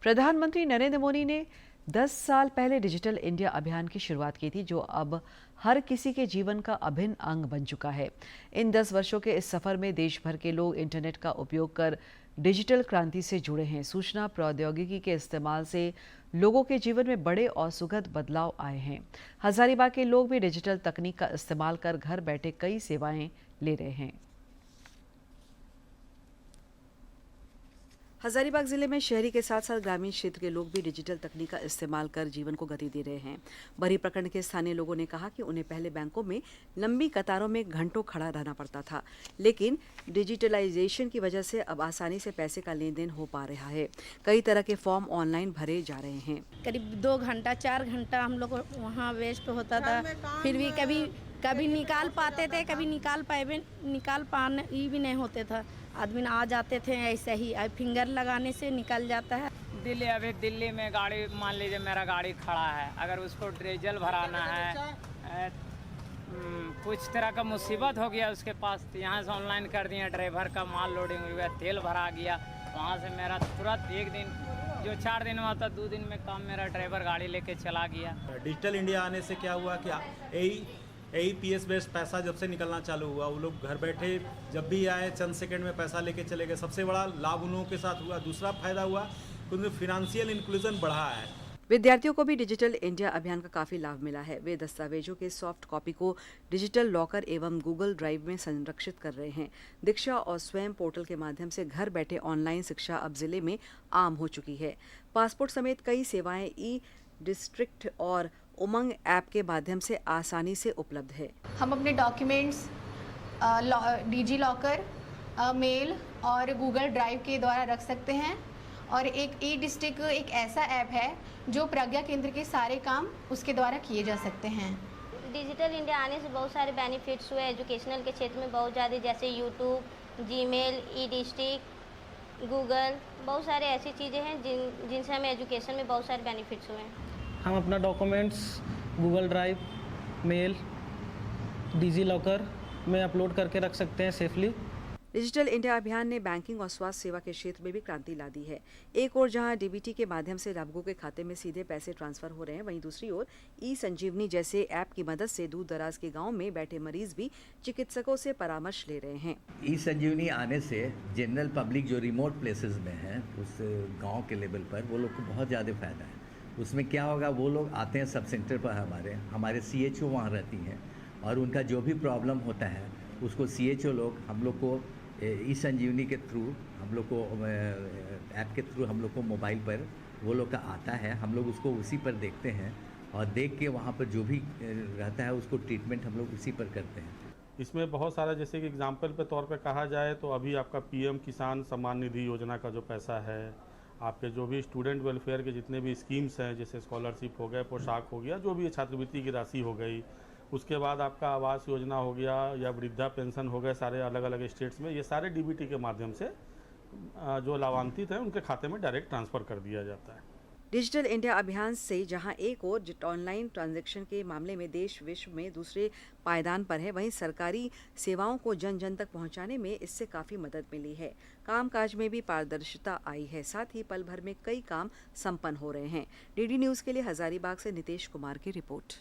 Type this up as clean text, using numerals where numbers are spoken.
प्रधानमंत्री नरेंद्र मोदी ने 10 साल पहले डिजिटल इंडिया अभियान की शुरुआत की थी, जो अब हर किसी के जीवन का अभिन्न अंग बन चुका है। इन 10 वर्षों के इस सफर में देश भर के लोग इंटरनेट का उपयोग कर डिजिटल क्रांति से जुड़े हैं। सूचना प्रौद्योगिकी के इस्तेमाल से लोगों के जीवन में बड़े और सुखद बदलाव आए हैं। हजारीबाग के लोग भी डिजिटल तकनीक का इस्तेमाल कर घर बैठे कई सेवाएं ले रहे हैं। हजारीबाग जिले में शहरी के साथ साथ ग्रामीण क्षेत्र के लोग भी डिजिटल तकनीक का इस्तेमाल कर जीवन को गति दे रहे हैं। बरी प्रखंड के स्थानीय लोगों ने कहा कि उन्हें पहले बैंकों में लंबी कतारों में घंटों खड़ा रहना पड़ता था, लेकिन डिजिटलाइजेशन की वजह से अब आसानी से पैसे का लेन देन हो पा रहा है। कई तरह के फॉर्म ऑनलाइन भरे जा रहे हैं। करीब 2 घंटा 4 घंटा हम लोग वहाँ वेस्ट होता था, फिर भी कभी निकाल पाते थे, कभी निकाल पाने भी नहीं होते था। आदमी आ जाते थे ऐसे ही, फिंगर लगाने से निकल जाता है। अभी दिल्ली में गाड़ी, मान लीजिए मेरा गाड़ी खड़ा है, अगर उसको डीजल भराना है, कुछ तरह का मुसीबत हो गया उसके पास, तो यहाँ से ऑनलाइन कर दिया, ड्राइवर का माल लोडिंग हो गया, तेल भरा गया, वहाँ से मेरा तुरंत एक दिन जो 4 दिन हुआ था 2 दिन में काम मेरा ड्राइवर गाड़ी लेके चला गया। डिजिटल इंडिया आने से क्या हुआ कि APS बेस्ड पैसा जब से निकलना चालू हुआ, वो लोग घर बैठे जब भी आए चंद सेकंड में पैसा लेके चले गए। सबसे बड़ा लाभ उन लोगों के साथ हुआ। दूसरा फायदा हुआ कि उनमें फिनेंशियल इंक्लूजन बढ़ा है। विद्यार्थियों को भी डिजिटल इंडिया अभियान का काफी लाभ मिला है। वे दस्तावेजों के सॉफ्ट कॉपी को डिजिटल लॉकर एवं गूगल ड्राइव में संरक्षित कर रहे हैं। दीक्षा और स्वयं पोर्टल के माध्यम से घर बैठे ऑनलाइन शिक्षा अब जिले में आम हो चुकी है। पासपोर्ट समेत कई सेवाएं ई डिस्ट्रिक्ट और उमंग ऐप के माध्यम से आसानी से उपलब्ध है। हम अपने डॉक्यूमेंट्स डिजी लॉकर, मेल और गूगल ड्राइव के द्वारा रख सकते हैं। और एक ई डिस्ट्रिक्ट एक ऐसा ऐप है जो प्रज्ञा केंद्र के सारे काम उसके द्वारा किए जा सकते हैं। डिजिटल इंडिया आने से बहुत सारे बेनिफिट्स हुए एजुकेशनल के क्षेत्र में बहुत ज़्यादा, जैसे यूट्यूब, जीमेल, ई डिस्ट्रिक्ट, गूगल, बहुत सारे ऐसी चीज़ें हैं जिनसे हमें एजुकेशन में बहुत सारे बेनिफिट्स हुए हैं। हम अपना documents Google drive, mail, digi locker में अपलोड करके रख सकते हैं सेफली। डिजिटल इंडिया अभियान ने बैंकिंग और स्वास्थ्य सेवा के क्षेत्र में भी क्रांति ला दी है। एक ओर जहां डीबीटी के माध्यम से लाभुकों के खाते में सीधे पैसे ट्रांसफर हो रहे हैं, वहीं दूसरी ओर ई संजीवनी जैसे ऐप की मदद से दूर दराज के गांव में बैठे मरीज भी चिकित्सकों से परामर्श ले रहे हैं। ई संजीवनी आने से जनरल पब्लिक जो रिमोट प्लेसेस में है, उस गाँव के लेवल पर वो लोग को बहुत ज़्यादा फायदा है। उसमें क्या होगा, वो लोग आते हैं सब सेंटर पर, हमारे CHO वहाँ रहती हैं और उनका जो भी प्रॉब्लम होता है उसको CHO लोग हम लोग को ई संजीवनी के थ्रू, हम लोग को ऐप के थ्रू हम लोग को मोबाइल पर वो लोग का आता है। हम लोग उसको उसी पर देखते हैं और देख के वहाँ पर जो भी रहता है उसको ट्रीटमेंट हम लोग उसी पर करते हैं। इसमें बहुत सारा, जैसे कि एग्जाम्पल पे तौर पे कहा जाए तो अभी आपका PM किसान सम्मान निधि योजना का जो पैसा है, आपके जो भी स्टूडेंट वेलफेयर के जितने भी स्कीम्स हैं, जैसे स्कॉलरशिप हो गए, पोशाक हो गया, जो भी छात्रवृत्ति की राशि हो गई, उसके बाद आपका आवास योजना हो गया या वृद्धा पेंशन हो गए, सारे अलग अलग स्टेट्स में ये सारे DBT के माध्यम से जो लाभान्वित हैं उनके खाते में डायरेक्ट ट्रांसफ़र कर दिया जाता है। डिजिटल इंडिया अभियान से जहां एक ओर ऑनलाइन ट्रांजैक्शन के मामले में देश विश्व में दूसरे पायदान पर है, वहीं सरकारी सेवाओं को जन जन तक पहुंचाने में इससे काफ़ी मदद मिली है। कामकाज में भी पारदर्शिता आई है, साथ ही पल भर में कई काम संपन्न हो रहे हैं। DD न्यूज़ के लिए हजारीबाग से नितेश कुमार की रिपोर्ट।